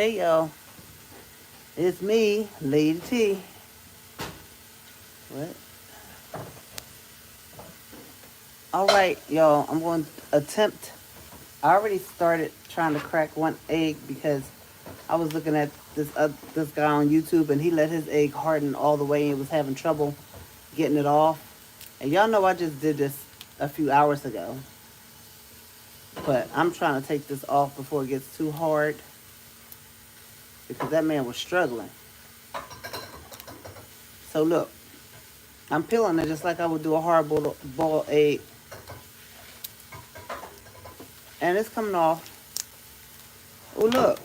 Hey y'all, it's me, Lady T. What? All right, y'all. I'm going to attempt. I already started trying to crack one egg because I was looking at this guy on YouTube and he let his egg harden all the way and was having trouble getting it off. And y'all know I just did this a few hours ago, but I'm trying to take this off before it gets too hard because that man was struggling. So look, I'm peeling it just like I would do a hard-boiled egg. And it's coming off. Oh, look.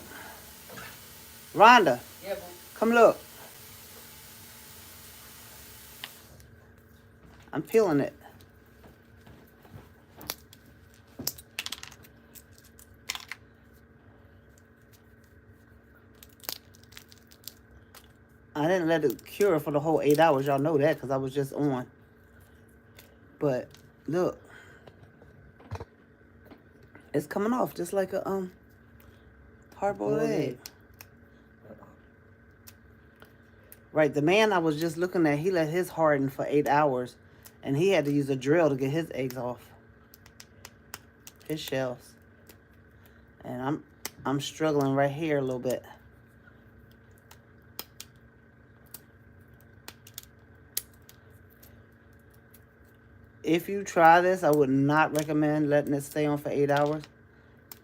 Rhonda, Yeah, come look. I'm peeling it. I didn't let it cure for the whole 8 hours. Y'all know that because I was just on. But look. It's coming off just like a hard-boiled egg. Right, the man I was just looking at, he let his harden for 8 hours. And he had to use a drill to get his eggs off. His shells. And I'm struggling right here a little bit. If you try this, I would not recommend letting it stay on for 8 hours.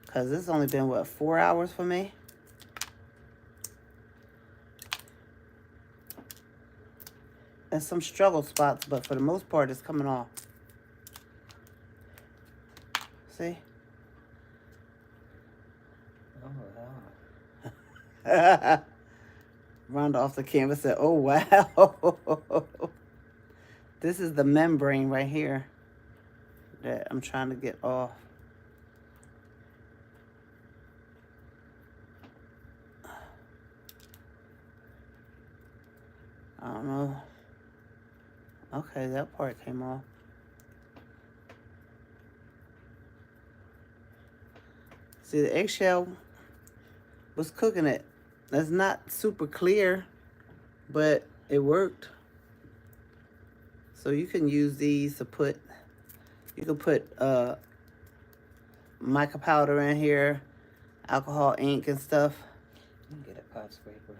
Because it's only been, what, 4 hours for me? And some struggle spots, but for the most part, it's coming off. See? Oh, wow. Rhonda off the camera said, oh, wow. This is the membrane right here that I'm trying to get off. I don't know. Okay, that part came off. See, the eggshell was cooking it. That's not super clear, but it worked. So you can use these to put, you can put mica powder in here, alcohol ink and stuff. You can get a pot scraper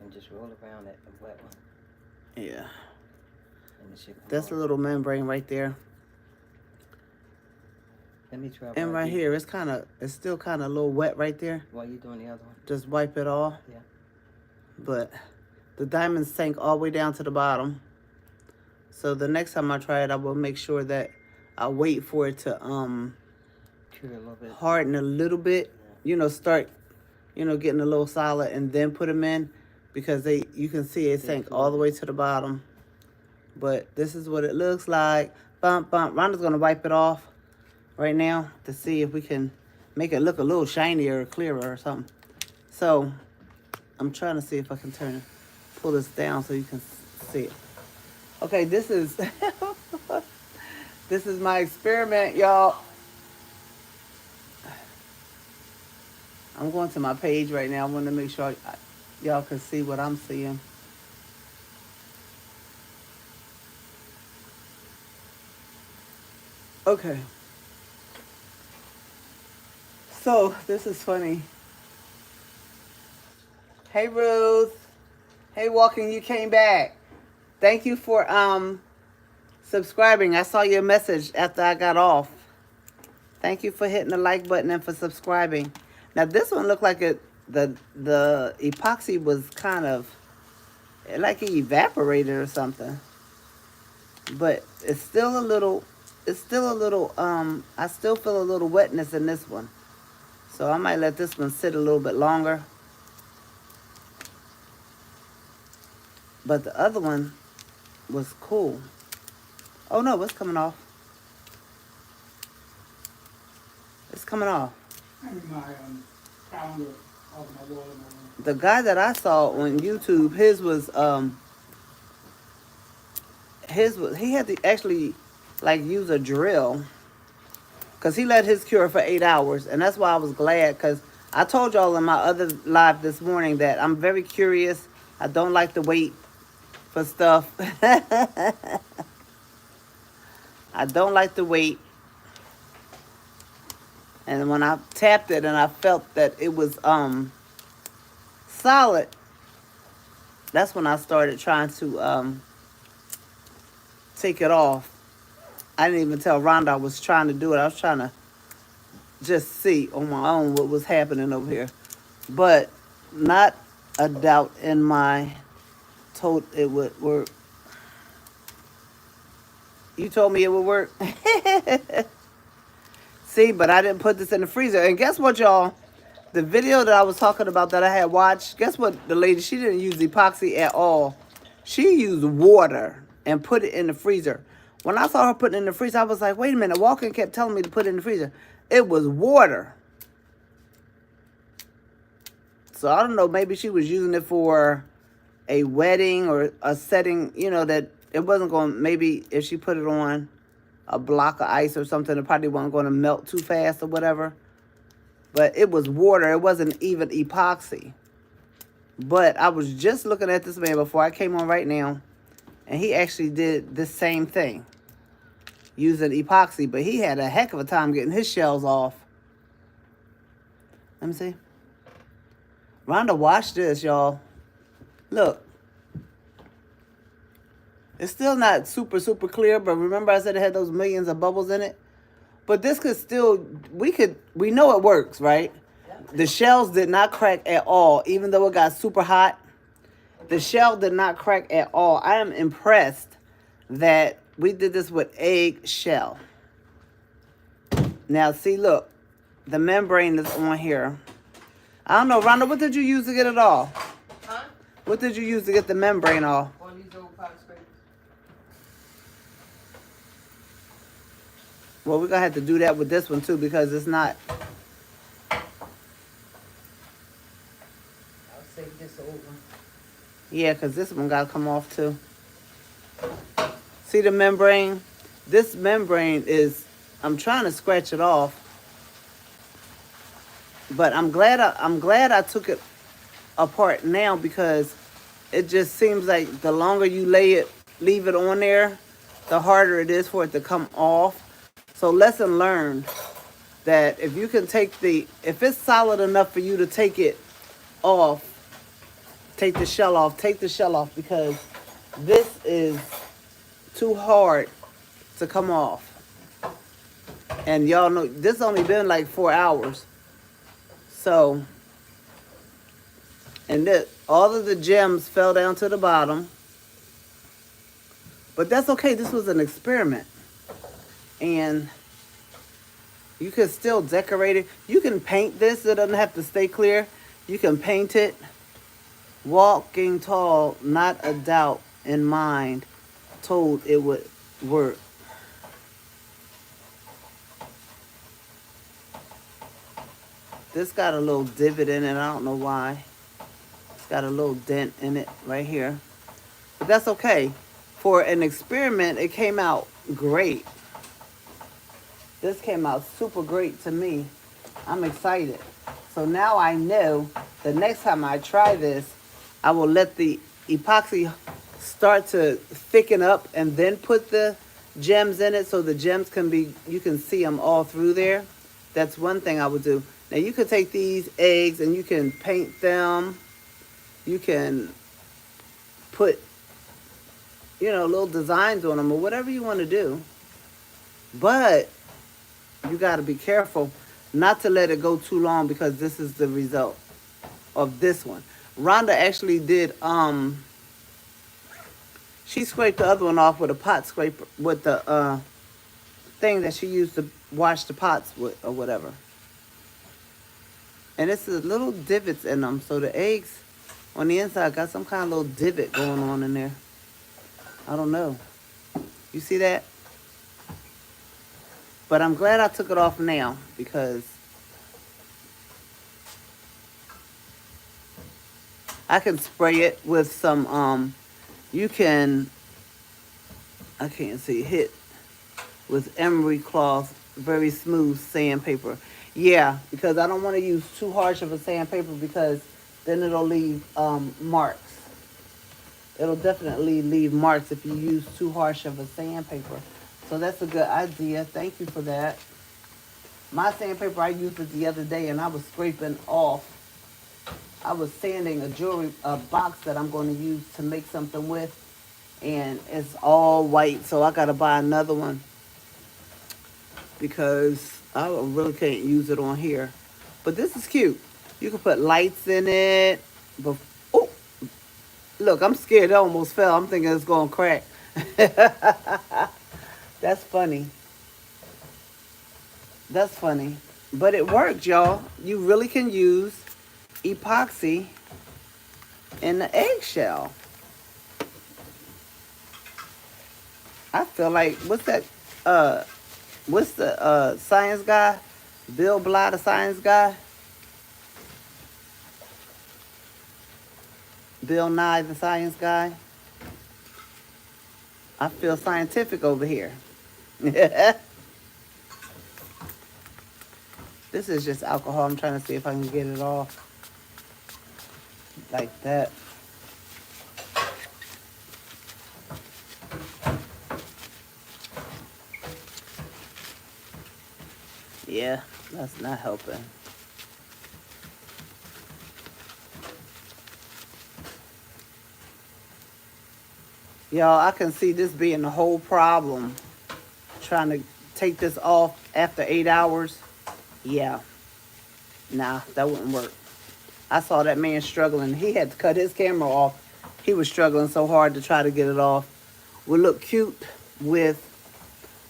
and just roll around that wet one. Yeah. And it should come That's off. a little membrane right there. Let me try. And right here, it's still kind of a little wet right there. While you doing the other one? Just wipe it off. Yeah. But the diamonds sank all the way down to the bottom. So the next time I try it, I will make sure that I wait for it to Cure a little bit. harden a little bit. Yeah. You know, start, getting a little solid and then put them in. Because you can see it sank all the way to the bottom. But this is what it looks like. Bump, bump. Rhonda's going to wipe it off right now to see if we can make it look a little shinier or clearer or something. So I'm trying to see if I can pull this down so you can see it. Okay, this is this is my experiment, y'all. I'm going to my page right now. I want to make sure y'all can see what I'm seeing. Okay. So, this is funny. Hey, Ruth. Hey, Walking, you came back. Thank you for subscribing. I saw your message after I got off. Thank you for hitting the like button and for subscribing. Now, this one looked like the epoxy was kind of like it evaporated or something. But it's still a little, I still feel a little wetness in this one. So I might let this one sit a little bit longer. But the other one was cool. Oh no, it's coming off. It's coming off. I need my calendar off my wall in my room. The guy that I saw on YouTube, his was he had to actually like use a drill because he let his cure for 8 hours, and that's why I was glad because I told y'all in my other live this morning that I'm very curious. I don't like to wait for stuff. I don't like to wait. And when I tapped it and I felt that it was solid, that's when I started trying to take it off. I didn't even tell Rhonda I was trying to do it. I was trying to just see on my own what was happening over here. But not a doubt in my told it would work. You told me it would work. See, but I didn't put this in the freezer. And guess what, y'all? The video that I was talking about that I had watched, guess what the lady, she didn't use epoxy at all. She used water and put it in the freezer. When I saw her put it in the freezer, I was like, wait a minute. Walker kept telling me to put it in the freezer. It was water. So I don't know, maybe she was using it for a wedding or a setting, you know, that it wasn't going, maybe if she put it on a block of ice or something, it probably wasn't going to melt too fast or whatever. But it was water. It wasn't even epoxy. But I was just looking at this man before I came on right now, and he actually did the same thing using epoxy, but he had a heck of a time getting his shells off. Let me see. Rhonda, watch this, y'all. Look. It's still not super, super clear, but remember I said it had those millions of bubbles in it? But this could still, we know it works, right? The shells did not crack at all, even though it got super hot. The shell did not crack at all. I am impressed that we did this with egg shell. Now, see, look. The membrane is on here. I don't know, Rhonda, what did you use to get it off? Huh? What did you use to get the membrane off? One of these old pot scrapers. Well, we're going to have to do that with this one, too, because it's not... I'll save this old one. Yeah, because this one got to come off, too. See the membrane? This membrane is... I'm trying to scratch it off. But I'm glad I took it apart now, because it just seems like the longer you leave it on there, the harder it is for it to come off. So lesson learned, that if you can if it's solid enough for you to take it off, take the shell off, because this is too hard to come off. And y'all know, this only been like 4 hours. So, and all of the gems fell down to the bottom. But that's okay. This was an experiment. And you can still decorate it. You can paint this. It doesn't have to stay clear. You can paint it. Walking tall, not a doubt in mind, told it would work. This got a little divot in it. I don't know why. It's got a little dent in it right here. But that's okay. For an experiment, it came out great. This came out super great to me. I'm excited. So now I know the next time I try this, I will let the epoxy start to thicken up and then put the gems in it, so the gems can be, you can see them all through there. That's one thing I would do. Now you can take these eggs and you can paint them. You can put, you know, little designs on them or whatever you want to do. But you got to be careful not to let it go too long, because this is the result of this one. Rhonda actually did, she scraped the other one off with a pot scraper, with the thing that she used to wash the pots with or whatever. And it's the little divots in them. So the eggs on the inside got some kind of little divot going on in there. I don't know. You see that? But I'm glad I took it off now, because I can spray it with some, you can, I can't see, hit with emery cloth, very smooth sandpaper. Yeah, because I don't want to use too harsh of a sandpaper because then it'll leave marks. It'll definitely leave marks if you use too harsh of a sandpaper. So that's a good idea. Thank you for that. My sandpaper, I used it the other day and I was scraping off. I was sanding a jewelry box that I'm going to use to make something with, and it's all white. So I got to buy another one because I really can't use it on here. But this is cute. You can put lights in it. Oh, look, I'm scared. It almost fell. I'm thinking it's going to crack. That's funny. That's funny. But it worked, y'all. You really can use epoxy in the eggshell. I feel like, uh what's the science guy? Bill Bly, the science guy? Bill Nye, the science guy? I feel scientific over here. This is just alcohol. I'm trying to see if I can get it off like that. Yeah, that's not helping. Y'all, I can see this being the whole problem. Trying to take this off after 8 hours. Yeah, nah, that wouldn't work. I saw that man struggling. He had to cut his camera off. He was struggling so hard to try to get it off. Would look cute with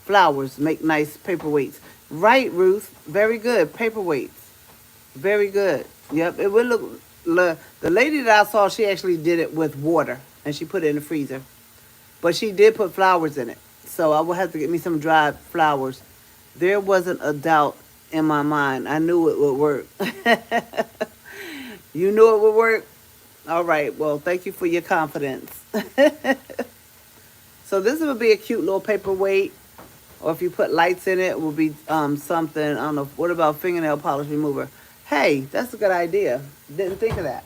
flowers. Make nice paperweights. Right, Ruth. Very good. Paperweights. Very good. Yep, it would look. The lady that I saw, she actually did it with water, and she put it in the freezer. But she did put flowers in it. So I will have to get me some dried flowers. There wasn't a doubt in my mind. I knew it would work. You knew it would work? All right. Well, thank you for your confidence. So this would be a cute little paperweight. Or if you put lights in it, it will be something. I don't know. What about fingernail polish remover? Hey, that's a good idea. Didn't think of that.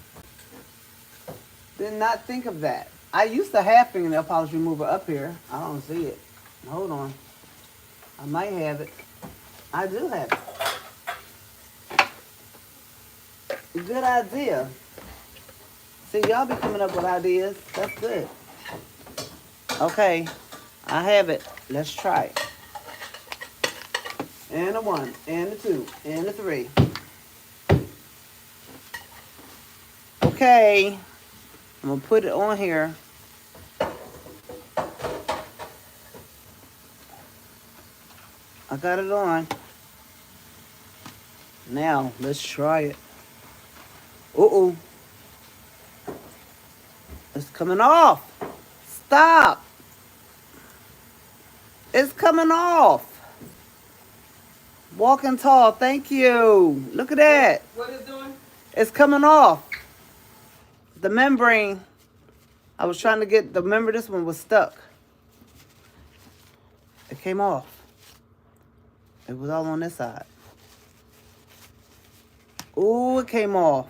Did not think of that. I used to have fingernail polish remover up here. I don't see it. Hold on. I might have it. I do have it. Good idea. See, y'all be coming up with ideas. That's good. Okay. I have it. Let's try it. And a 1, and a 2, and a 3. Okay. I'm going to put it on here. I got it on. Now, let's try it. Uh-oh. It's coming off. Stop. It's coming off. Walking tall. Thank you. Look at that. What is doing? It's coming off. The membrane. I was trying to get, remember this one was stuck. It came off. It was all on this side. Ooh, it came off.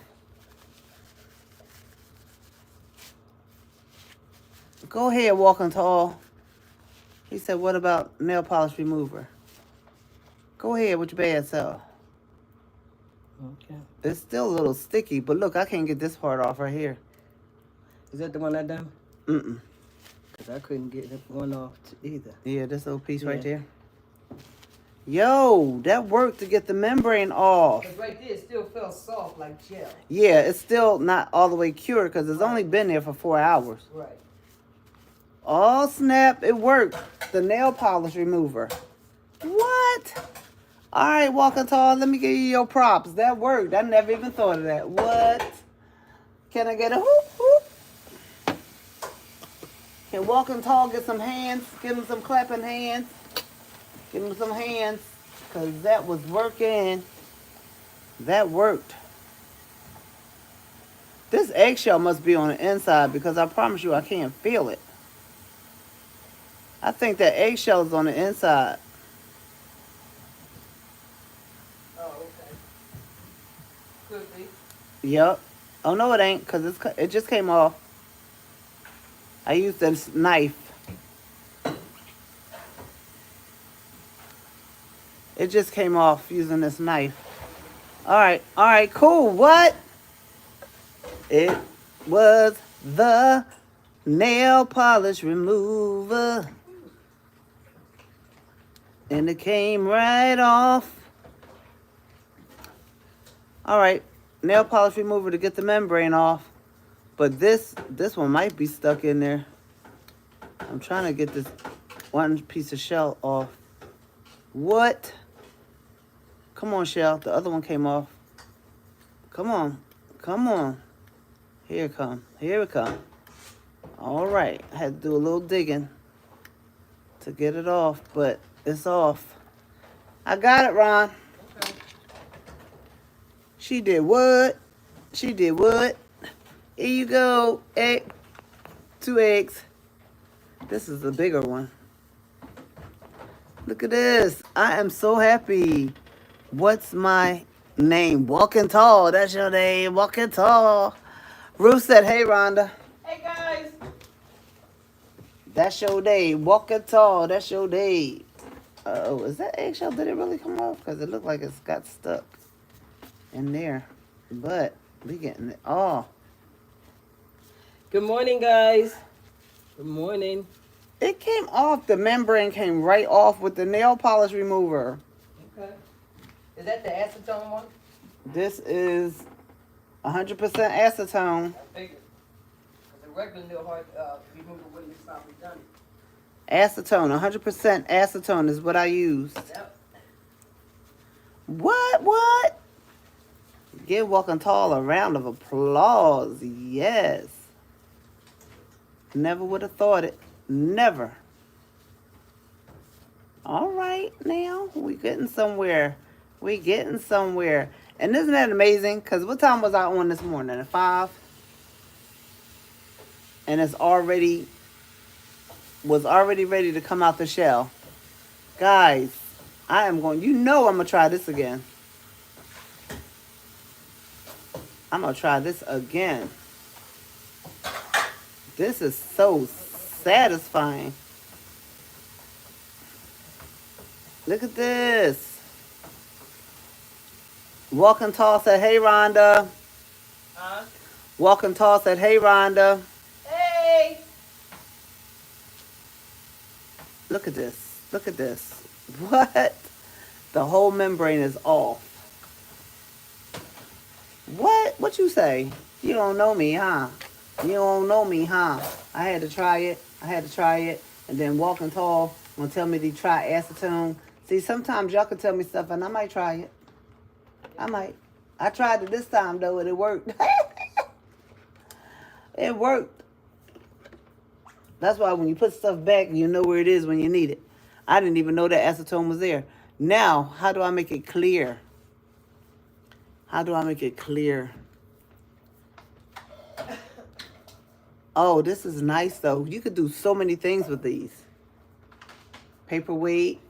Go ahead, walking tall. He said, what about nail polish remover? Go ahead with your bad self. Okay. It's still a little sticky, but look, I can't get this part off right here. Is that the one I done? Mm-mm. Because I couldn't get one off either. Yeah, this little piece right Yeah. there. Yo, that worked to get the membrane off. Because right there, it still felt soft like gel. Yeah, it's still not all the way cured because it's only been there for 4 hours. Right. Oh, snap, it worked. The nail polish remover. What? All right, walking tall, let me give you your props. That worked. I never even thought of that. What? Can I get a whoop, whoop? Can walking tall get some hands? Give him some clapping hands. Give him some hands. Because that was working. That worked. This eggshell must be on the inside because I promise you I can't feel it. I think that eggshell is on the inside. Oh, okay. Could be. Yep. Oh no, it ain't, cause it just came off. I used this knife. It just came off using this knife. All right, cool. What? It was the nail polish remover, and it came right off. All right, nail polish remover to get the membrane off, but this one might be stuck in there. I'm trying to get this one piece of shell off. What? Come on, shell. The other one came off. Come on. Come on. Here it come. Here it come. All right. I had to do a little digging to get it off, but it's off. I got it, Ron. Okay. She did what? She did what? Here you go. Egg. 2 eggs. This is the bigger one. Look at this. I am so happy. What's my name? Walking Tall. That's your name. Walking Tall. Ruth said, hey, Rhonda. Hey guys. That's your day. Walking Tall. That's your day. Oh, is that eggshell? Did it really come off? Because it looked like it's got stuck in there. But we getting it off. Good morning, guys. Good morning. It came off. The membrane came right off with the nail polish remover. Okay. Is that the acetone one? This is 100% acetone. I figured. Because the regular nail hard remover wouldn't have probably done it. Acetone. 100% acetone is what I used. Yep. What? Give Walking Tall a round of applause. Yes. Never would have thought it. Never. All right, now we getting somewhere. We getting somewhere. And isn't that amazing? Because what time was I on this morning? At 5? And it's already ready to come out the shell. Guys, I'm going to try this again. I'm going to try this again. This is so satisfying. Look at this. Walking Tall said, hey, Rhonda. Huh? Walking Tall said, hey, Rhonda. Hey! Look at this. Look at this. What? The whole membrane is off. What? What you say? You don't know me, huh? You don't know me, huh? I had to try it. And then Walking Tall gonna tell me to try acetone. See, sometimes y'all can tell me stuff and I might try it. I might. I tried it this time though and it worked. It worked. That's why when you put stuff back, you know where it is when you need it. I didn't even know that acetone was there. Now, how do I make it clear? How do I make it clear? Oh, this is nice though. You could do so many things with these. Paperweight.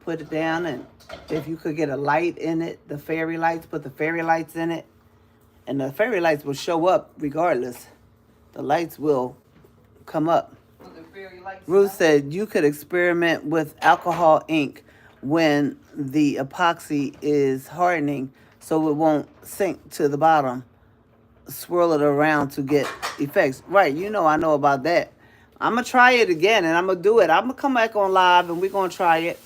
Put it down, and if you could get a light in it, the fairy lights, put the fairy lights in it. And the fairy lights will show up regardless. The lights will come up. Ruth said you could experiment with alcohol ink when the epoxy is hardening so it won't sink to the bottom. Swirl it around to get effects. Right, I know about that. I'm going to try it again and I'm going to do it. I'm going to come back on live and we're going to try it.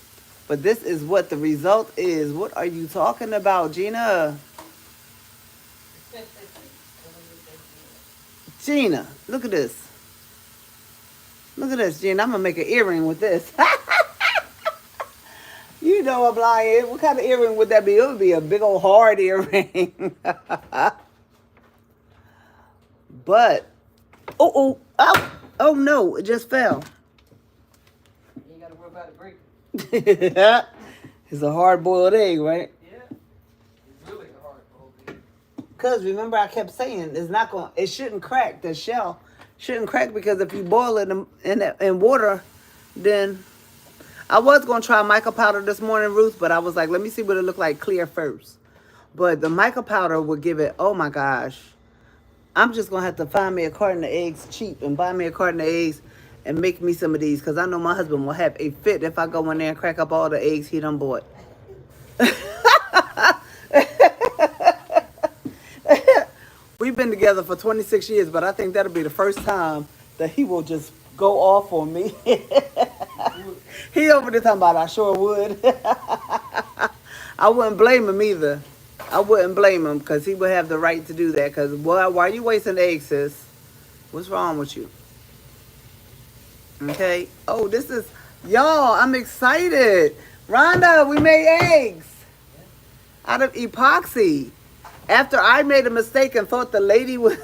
But this is what the result is. What are you talking about, Gina? Gina, look at this. Look at this, Gina. I'm going to make an earring with this. You know I'm lying. What kind of earring would that be? It would be a big old hard earring. But, oh no, it just fell. You ain't got to worry about it breaking. It's a hard-boiled egg, right? Yeah. It's really a hard-boiled egg. Because remember I kept saying it shouldn't crack. The shell shouldn't crack because if you boil it in water, then I was going to try mica powder this morning, Ruth, but I was like, let me see what it look like clear first. But the mica powder would give it, oh my gosh. I'm just going to have to find me a carton of eggs cheap and buy me a carton of eggs and make me some of these because I know my husband will have a fit if I go in there and crack up all the eggs he done bought. We've been together for 26 years, but I think that'll be the first time that he will just go off on me. He over there talking about I sure would. I wouldn't blame him either. I wouldn't blame him because he would have the right to do that. Because why are you wasting eggs, sis? What's wrong with you? Okay. Oh, this is y'all. I'm excited. Rhonda, we made eggs out of epoxy. After I made a mistake and thought the lady was,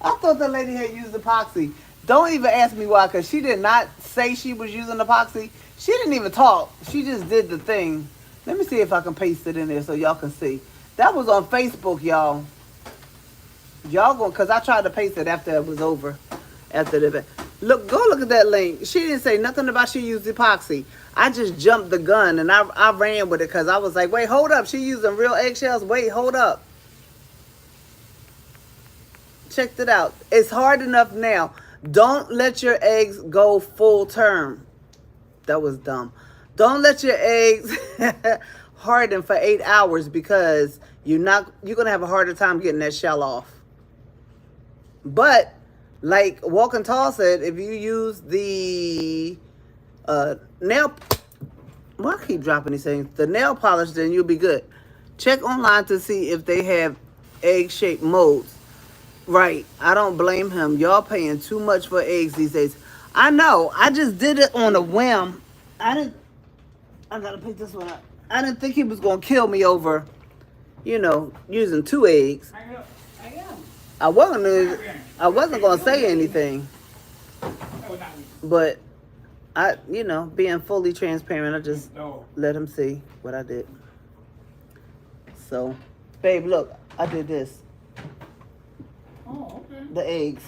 I thought the lady had used epoxy. Don't even ask me why, because she did not say she was using epoxy. She didn't even talk. She just did the thing. Let me see if I can paste it in there so y'all can see. That was on Facebook, y'all. Y'all going, because I tried to paste it after it was over. After the event. Look, go look at that link. She didn't say nothing about she used epoxy. I just jumped the gun and I ran with it because I was like, wait, hold up. She using real eggshells? Wait, hold up. Checked it out. It's hard enough now. Don't let your eggs go full term. That was dumb. Don't let your eggs harden for 8 hours because you're gonna have a harder time getting that shell off. But like Walking Tall said, if you use the nail, well, I keep dropping these things. The nail polish, then you'll be good. Check online to see if they have egg-shaped molds. Right, I don't blame him. Y'all paying too much for eggs these days. I know. I just did it on a whim. I gotta pick this one up. I didn't think he was gonna kill me over, using 2 eggs. I am. I wasn't gonna say anything, but being fully transparent, I just let him see what I did. So, babe, look, I did this. Oh, okay. The eggs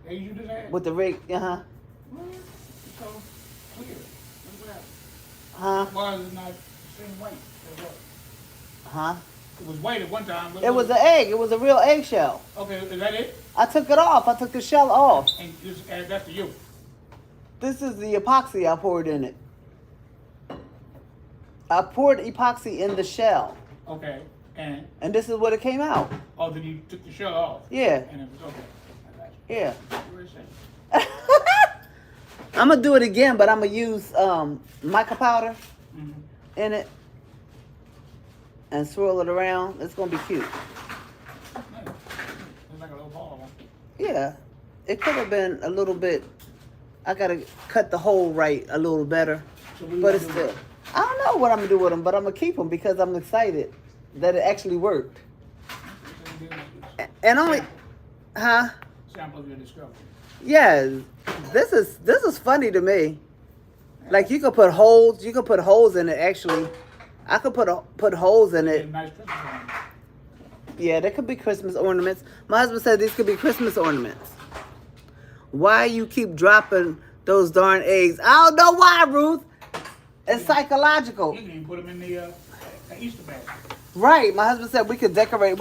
Hey, you did that? with the rig, So, clear. huh, Why is it not the same weight? huh. It was white at one time. It was an egg. It was a real eggshell. Okay, is that it? I took it off. I took the shell off. And just add that to you. This is the epoxy I poured in it. I poured epoxy in the shell. Okay, and this is what it came out. then you took the shell off. Yeah. And it was okay. I got you. Yeah. Where is it? I'm going to do it again, but I'm going to use mica powder Mm-hmm. in it and swirl it around. It's going to be cute. Nice. It's like a little ball. Yeah. It could have been a little bit, I got to cut the hole right a little better. So what But you it's gonna still, I don't know what I'm going to do with them, but I'm going to keep them because I'm excited that it actually worked. do? And only, huh? Sample of your discovery. Yes. This is funny to me. Like you could put holes in it actually. I could put holes in Get it. a nice Christmas ornament. Yeah, there could be Christmas ornaments. My husband said these could be Christmas ornaments. Why you keep dropping those darn eggs? I don't know why, Ruth. It's psychological. You can even put them in the Easter basket. Right. My husband said we could decorate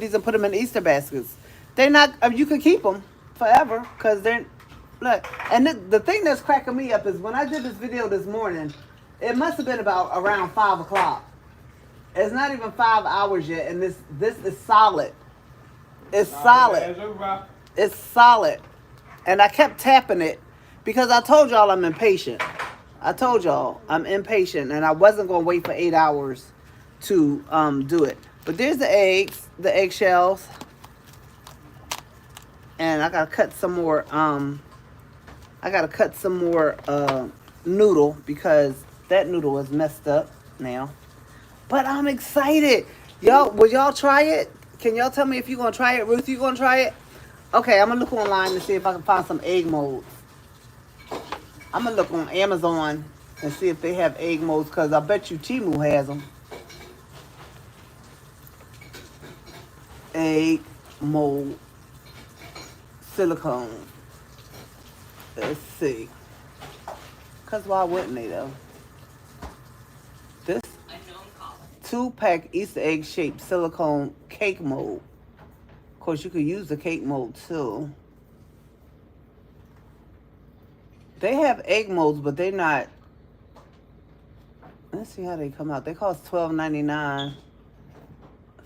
these and put them in Easter baskets. They're not, you could keep them forever because they're, look. And the thing that's cracking me up is when I did this video this morning, it must have been about around 5 o'clock. It's not even 5 hours yet, and this is solid. It's solid. As a rock. It's solid. And I kept tapping it because I told y'all I'm impatient. I told y'all I'm impatient, and I wasn't going to wait for 8 hours to do it. But there's the eggs, the eggshells. And I got to cut some more, noodle because that noodle is messed up now. But I'm excited. Y'all, will y'all try it? Can y'all tell me if you're going to try it? Ruth, you going to try it? Okay, I'm going to look online to see if I can find some egg molds. I'm going to look on Amazon and see if they have egg molds because I bet you Temu has them. Egg mold silicone. Let's see. Because why wouldn't they though? This 2-pack Easter egg shaped silicone cake mold. Of course, you could use the cake mold too. They have egg molds, but they're not. Let's see how they come out. They cost $12.99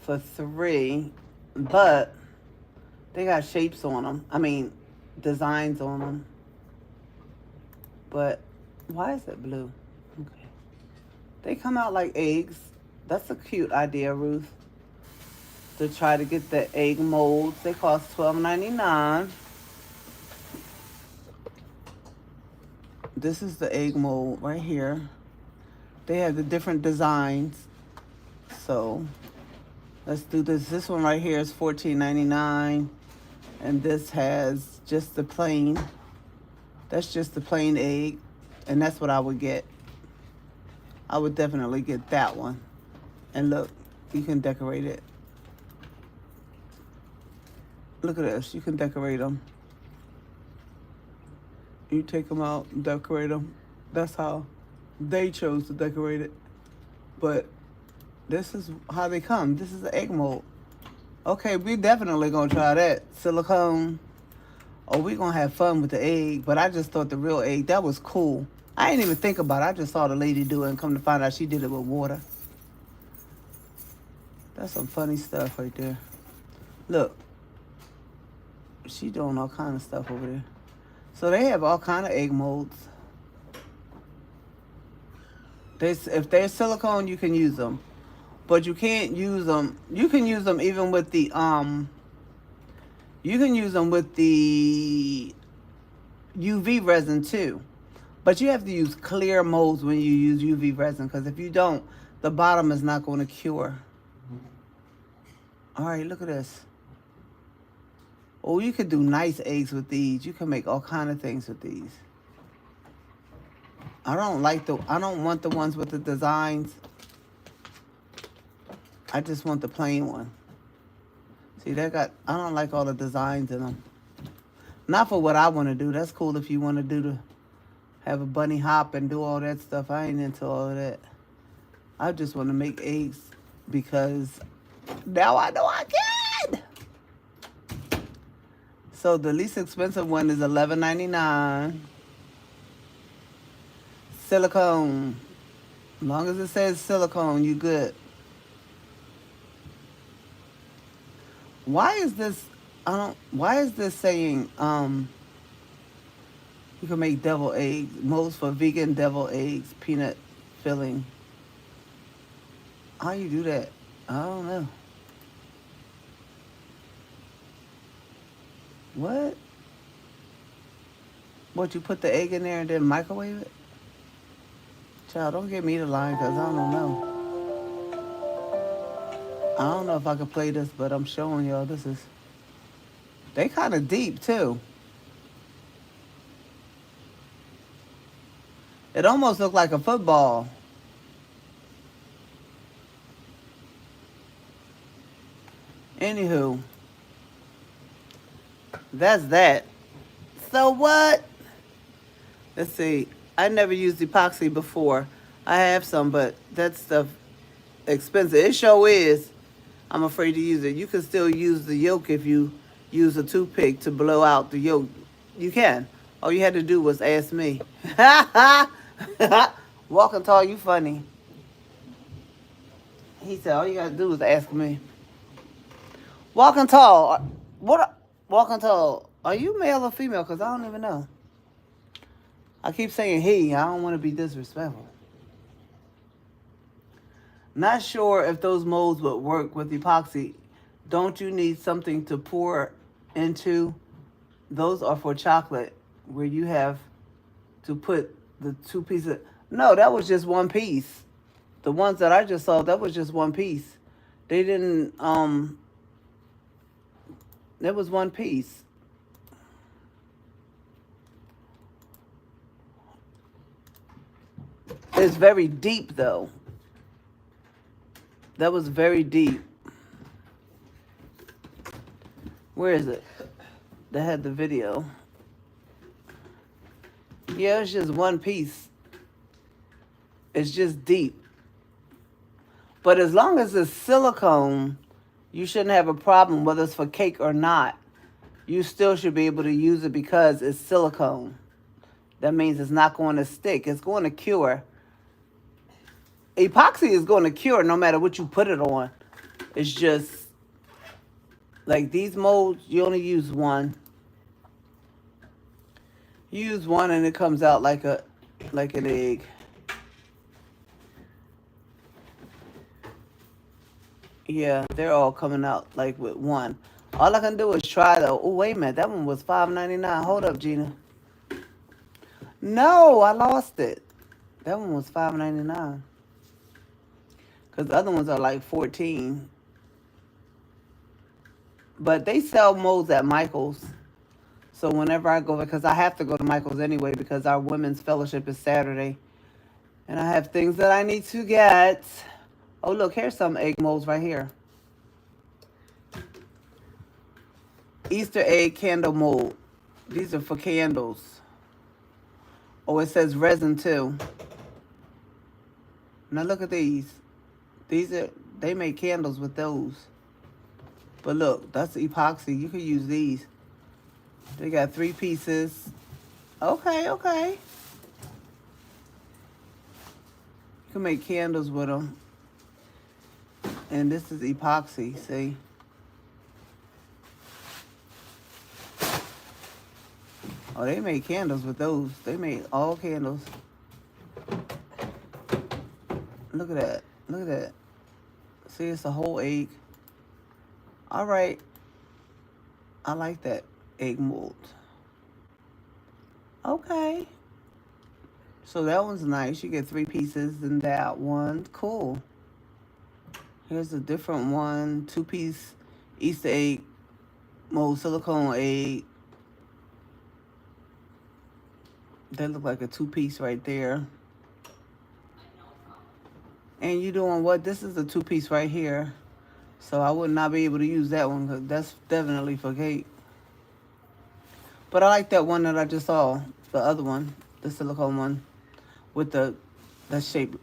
for 3, but they got shapes on them. I mean, designs on them. But why is it blue? Okay. They come out like eggs. That's a cute idea, Ruth. To try to get the egg molds. They cost $12.99. This is the egg mold right here. They have the different designs. So let's do this. This one right here is $14.99. And this has just the plain. That's just the plain egg. And that's what I would get. I would definitely get that one. And look, you can decorate it. Look at this. You can decorate them. You take them out and decorate them. That's how they chose to decorate it. But this is how they come. This is the egg mold. Okay, we definitely going to try that. Silicone. Oh, we going to have fun with the egg. But I just thought the real egg, that was cool. I didn't even think about it. I just saw the lady do it and come to find out she did it with water. That's some funny stuff right there. Look. She doing all kind of stuff over there. So they have all kind of egg molds. If they're silicone, you can use them. But you can't use them. You can use them even with the, you can use them with the UV resin too. But you have to use clear molds when you use UV resin. Because if you don't, the bottom is not going to cure. All right, look at this. Oh, you could do nice eggs with these. You can make all kind of things with these. I don't want the ones with the designs. I just want the plain one. See, I don't like all the designs in them. Not for what I want to do. That's cool if you want to have a bunny hop and do all that stuff. I ain't into all of that. I just want to make eggs because now I know I can. So the least expensive one is $11.99. Silicone. As long as it says silicone, you good. Why is this saying you can make devil eggs, molds for vegan devil eggs, peanut filling. How you do that? I don't know. What? What, you put the egg in there and then microwave it? Child, don't get me the line because I don't know. I don't know if I can play this, but I'm showing y'all this is... They kind of deep, too. It almost looked like a football. Anywho. That's that. So what? Let's see. I never used epoxy before. I have some, but that stuff expensive. It sure is. I'm afraid to use it. You can still use the yolk if you use a toothpick to blow out the yolk. You can. All you had to do was ask me. Walking tall, you funny. He said, all you got to do is ask me. Walking tall. What? Walking tall. Are you male or female? Because I don't even know. I keep saying he. I don't want to be disrespectful. Not sure if those molds would work with epoxy. Don't you need something to pour into? Those are for chocolate, where you have to put the 2 pieces. No, that was just 1 piece. The ones that I just saw, that was just 1 piece. They didn't, that was 1 piece. It's very deep, though. That was very deep. Where is it? They had the video. Yeah, it's just 1 piece. It's just deep. But as long as it's silicone, you shouldn't have a problem whether it's for cake or not. You still should be able to use it because it's silicone. That means it's not going to stick. It's going to cure. Epoxy is going to cure no matter what you put it on. It's just like these molds, you only use one. You use one and it comes out like an egg. Yeah, they're all coming out like with one. All I can do is try though. Oh wait a minute, that one was $5.99. Hold up, Gina. No, I lost it. That one was $5.99. Cause the other ones are like 14. But they sell molds at Michael's. So whenever I go, because I have to go to Michael's anyway, because our women's fellowship is Saturday, and I have things that I need to get. Oh look, here's some egg molds right here. Easter egg candle mold. These are for candles. Oh, it says resin too. Now look at these. They make candles with those. But look, that's epoxy. You can use these. They got 3 pieces. Okay. You can make candles with them. And this is epoxy, see? Oh, they made candles with those. They made all candles. Look at that. Look at that. See, it's a whole egg. All right. I like that egg mold. Okay. So that one's nice. You get 3 pieces in that one. Cool. Here's a different one. 2-piece Easter egg mold, silicone egg. That look like a 2-piece right there. And you doing what? This is a 2-piece right here. So I would not be able to use that one because that's definitely for cake. But I like that one that I just saw. The other one. The silicone one. With that shape.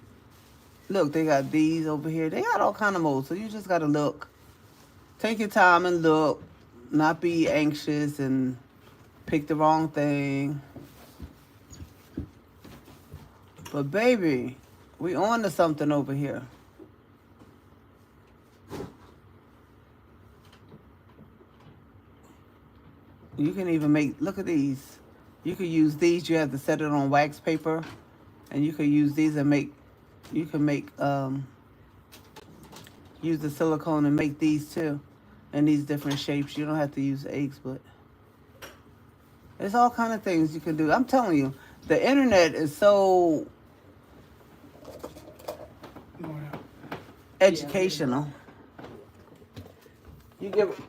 Look, they got these over here. They got all kind of molds. So you just got to look. Take your time and look. Not be anxious and pick the wrong thing. But baby, we on to something over here. You can even make, look at these. You could use these. You have to set it on wax paper. And you could use these and make, you can make, use the silicone and make these too. In these different shapes. You don't have to use eggs, but there's all kind of things you can do. I'm telling you, the internet is so educational. You give.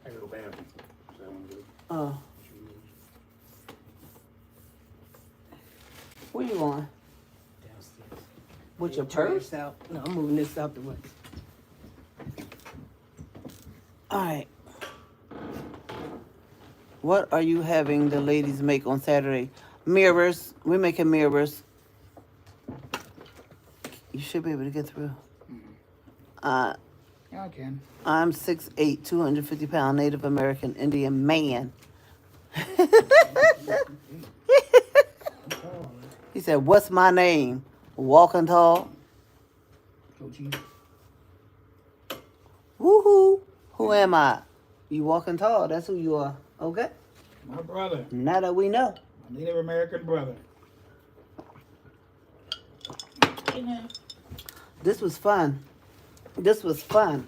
I go bathroom. So I'm good. Oh. Where you going? Downstairs. With your Turn purse? this out. No, I'm moving this out the way. All right. What are you having the ladies make on Saturday? Mirrors. We're making mirrors. You should be able to get through. Yeah, I can. I'm 6'8", 250-pound Native American Indian man. He said, "What's my name? Walking tall." Coachy. Woohoo! Who am I? You walking tall. That's who you are. Okay. My brother. Now that we know. My Native American brother. This was fun. This was fun.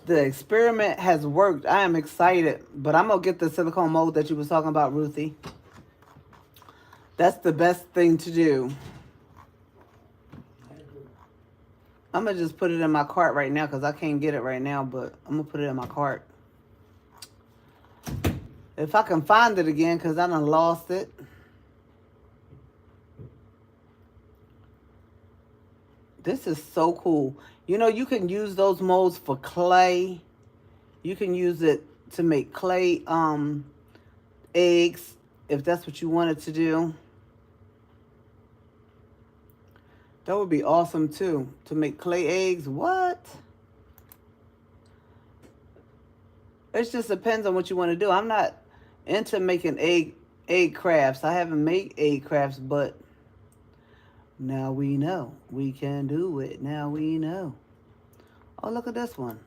The experiment has worked. I am excited. But I'm going to get the silicone mold that you was talking about, Ruthie. That's the best thing to do. I'm going to just put it in my cart right now because I can't get it right now. But I'm going to put it in my cart. If I can find it again because I done lost it. This is so cool. You know, you can use those molds for clay. You can use it to make clay eggs if that's what you wanted to do. That would be awesome too. To make clay eggs. What? It just depends on what you want to do. I'm not into making egg crafts. I haven't made egg crafts, but now we know. We can do it. Now we know. Oh, look at this one.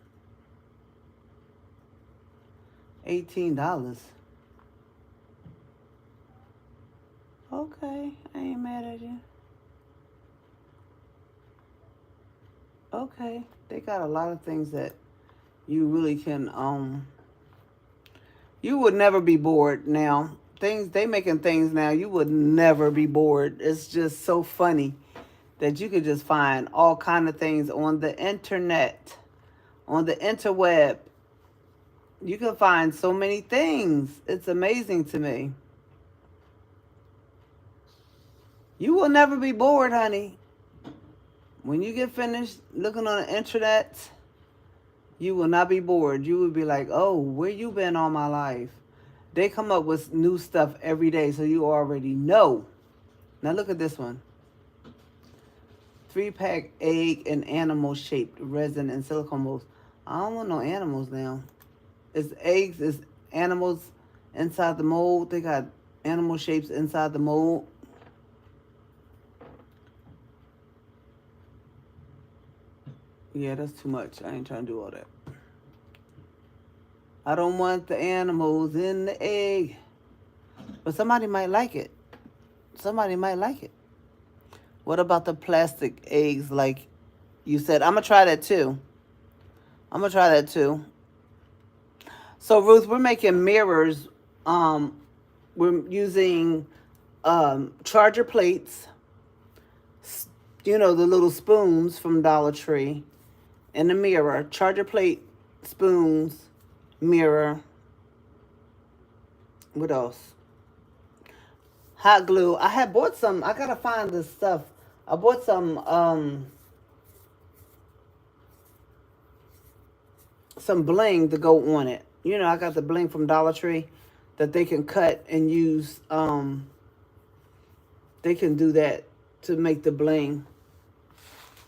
$18. Okay, I ain't mad at you. Okay, they got a lot of things that you really can you would never be bored now. Things they making things now, you would never be bored. It's just so funny that you could just find all kind of things on the internet, on the interweb. You can find so many things. It's amazing to me. You will never be bored, honey. When you get finished looking on the internet, you will not be bored. You will be like, oh, where you been all my life? They come up with new stuff every day, so you already know. Now look at this one. 3-pack egg and animal shaped resin and silicone molds. I don't want no animals now. It's eggs, it's animals inside the mold. They got animal shapes inside the mold. Yeah, that's too much. I ain't trying to do all that. I don't want the animals in the egg. But somebody might like it. Somebody might like it. What about the plastic eggs like you said? I'm going to try that too. So, Ruth, we're making mirrors. We're using charger plates. You know, the little spoons from Dollar Tree. And a mirror. Charger plate, spoons, mirror. What else? Hot glue. I had bought some. I gotta find this stuff. I bought some bling to go on it. You know, I got the bling from Dollar Tree that they can cut and use. They can do that to make the bling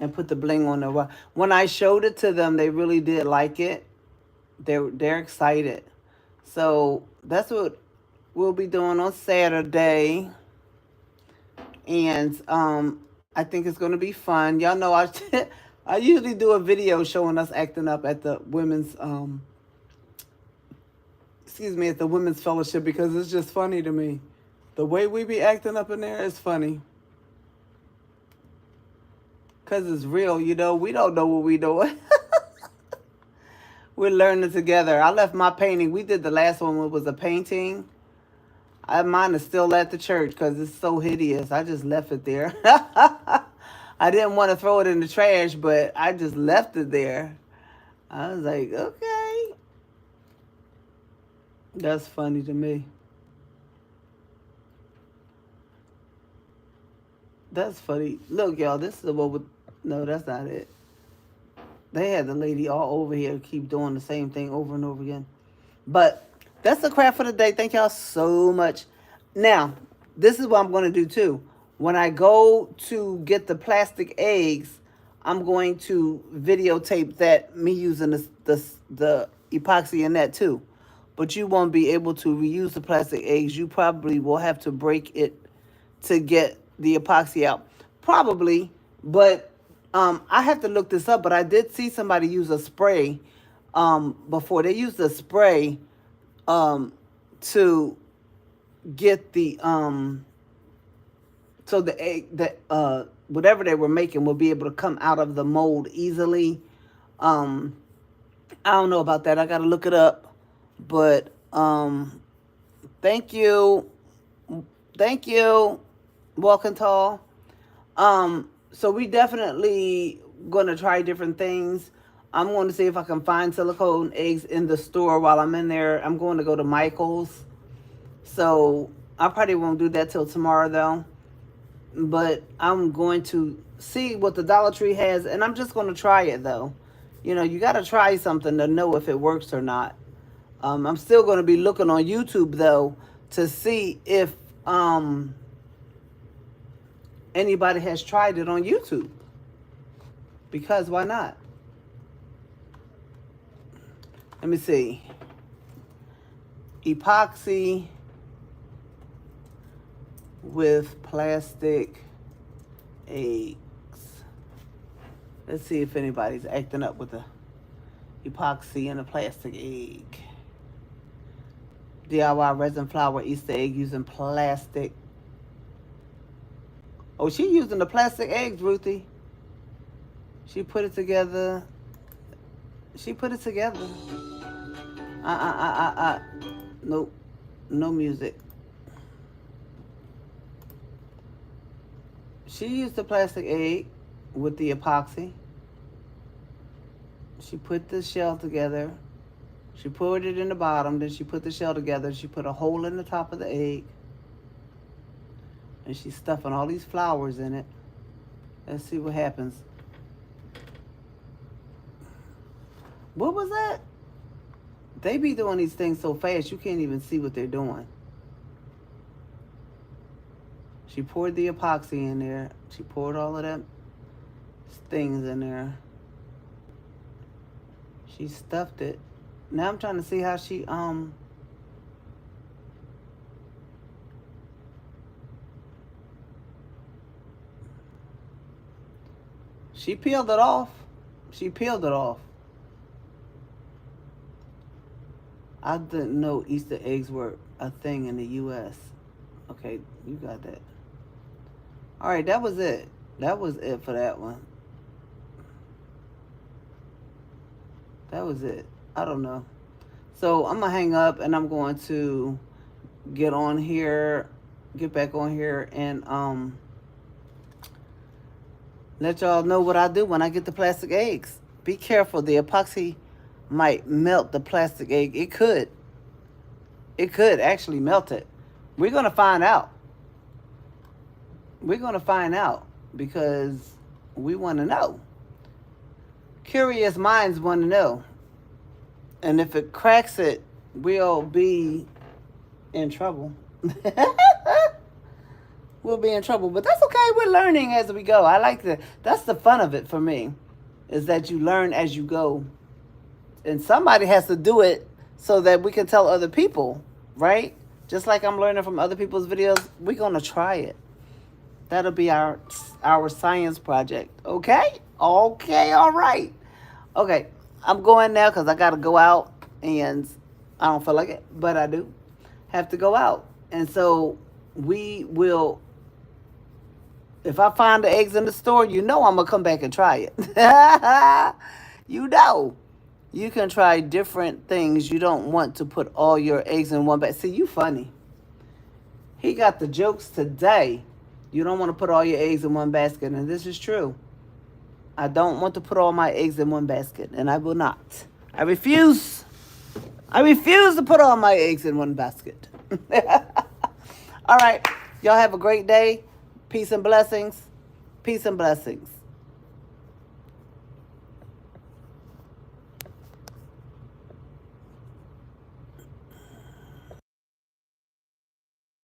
and put the bling on there. When I showed it to them, they really did like it. They're excited. So that's what we'll be doing on Saturday. And I think it's going to be fun. Y'all know I usually do a video showing us acting up at the women's at the women's fellowship because it's just funny to me. The way we be acting up in there is funny. Because it's real, you know. We don't know what we doing. We're learning together. I left my painting. We did the last one. It was a painting. Mine is still at the church because it's so hideous. I just left it there. I didn't want to throw it in the trash, but I just left it there. I was like, okay. That's funny to me. That's funny. Look, y'all, this is the one with... No, that's not it. They had the lady all over here keep doing the same thing over and over again. But that's the craft for the day. Thank y'all so much. Now, this is what I'm going to do too. When I go to get the plastic eggs, I'm going to videotape that, me using the epoxy in that too. But you won't be able to reuse the plastic eggs. You probably will have to break it to get the epoxy out. Probably, but I have to look this up. But I did see somebody use a spray before. They used a spray to get the so the egg that whatever they were making will be able to come out of the mold easily. I don't know about that. I got to look it up. But thank you, Walking Tall. So we definitely gonna try different things. I'm going to see if I can find silicone eggs in the store while I'm in there. I'm going to go to Michael's. So I probably won't do that till tomorrow though. But I'm going to see what the Dollar Tree has, and I'm just going to try it though. You know, you got to try something to know if it works or not. I'm still going to be looking on YouTube though to see if anybody has tried it on YouTube. Because why not? Let me see. Epoxy with plastic eggs. Let's see if anybody's acting up with the epoxy and a plastic egg. DIY resin flour Easter egg using plastic. Oh, she using the plastic eggs, Ruthie. She put it together. She put it together. Nope. No music. She used the plastic egg with the epoxy. She put the shell together. She poured it in the bottom. Then she put the shell together. She put a hole in the top of the egg. And she's stuffing all these flowers in it. Let's see what happens. What was that? They be doing these things so fast you can't even see what they're doing. She poured the epoxy in there. She poured all of them things in there. She stuffed it. Now I'm trying to see how she she peeled it off. She peeled it off. I didn't know Easter eggs were a thing in the U.S. Okay, you got that. All right, that was it. That was it for that one. That was it. I don't know. So I'm going to hang up and I'm going to get on here, get back on here and let y'all know what I do when I get the plastic eggs. Be careful. The epoxy might melt the plastic egg. It could. It could actually melt it. We're going to find out. We're going to find out because we want to know. Curious minds want to know. And if it cracks it, we'll be in trouble. We'll be in trouble. But that's okay. We're learning as we go. I like that. That's the fun of it for me, is that you learn as you go. And somebody has to do it so that we can tell other people, right? Just like I'm learning from other people's videos, we're going to try it. That'll be our science project. Okay? Okay, all right. Okay, I'm going now because I got to go out. And I don't feel like it, but I do have to go out. And so we will, if I find the eggs in the store, you know I'm going to come back and try it. You know. You can try different things. You don't want to put all your eggs in one basket. See, you funny. He got the jokes today. You don't want to put all your eggs in one basket. And this is true. I don't want to put all my eggs in one basket. And I will not. I refuse. I refuse to put all my eggs in one basket. All right. Y'all have a great day. Peace and blessings. Peace and blessings.